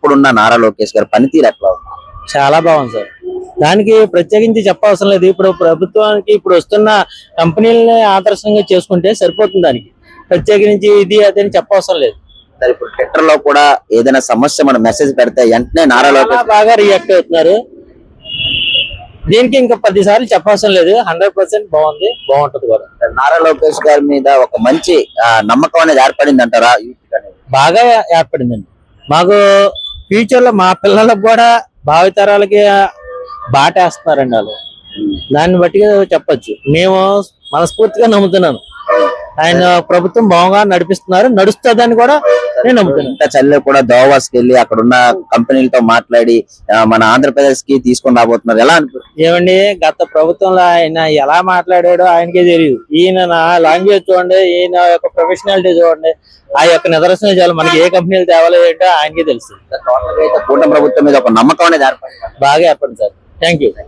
ఇప్పుడున్న నారా లోకేష్ గారి పనితీరు ఎట్లా ఉంది? చాలా బాగుంది సార్. దానికి ప్రత్యేకించి చెప్పవసరం లేదు. ఇప్పుడు ప్రభుత్వానికి ఇప్పుడు వస్తున్న కంపెనీలని ఆదర్శంగా చేసుకుంటే సరిపోతుంది. దానికి ప్రత్యేకించి ఇది అదని చెప్పవసరం లేదు. సరే, ఇప్పుడు ట్విట్టర్ లో కూడా ఏదైనా సమస్య మనం మెసేజ్ పెడితే వెంటనే నారా చాలా లోకేష్ బాగా రియాక్ట్ అవుతున్నారు. దీనికి ఇంకా 10 సార్లు చెప్పవసరం లేదు. 100% బాగుంది, బాగుంటది కూడా. నారా లోకేష్ గారి మీద ఒక మంచి నమ్మకం అనేది ఏర్పడింది అంటారా యూత్ అనేది? బాగా ఏర్పడిందండి. మాకు ఫ్యూచర్ లో మా పిల్లలకు కూడా భావితరాలకి బాటేస్తున్నారండి వాళ్ళు. దాన్ని బట్టి చెప్పొచ్చు. మేము మనస్ఫూర్తిగా నమ్ముతున్నాను. ఆయన ప్రభుత్వం బాగా నడిపిస్తున్నారు, నడుస్తుందని కూడా నేను నమ్ముతున్నాను. ఇంత చల్లే కూడా దోవాస్కి వెళ్ళి అక్కడ ఉన్న కంపెనీలతో మాట్లాడి మన ఆంధ్రప్రదేశ్ కి తీసుకొని రాబోతున్నారు. ఎలా అనిపిస్తుంది? ఏమండి, గత ప్రభుత్వంలో ఆయన ఎలా మాట్లాడాడో ఆయనకే తెలియదు. ఈయన నా లాంగ్వేజ్ చూడండి, ఈయన యొక్క ప్రొఫెషనాలిటీ చూడండి, ఆ యొక్క నిదర్శనం చాలు. మనకి ఏ కంపెనీలు తేవాలో ఏంటో ఆయనకే తెలుసు. కూటమి ప్రభుత్వం మీద ఒక నమ్మకం అనేది ఏర్పడింది. బాగా ఏర్పడింది సార్. Thank you.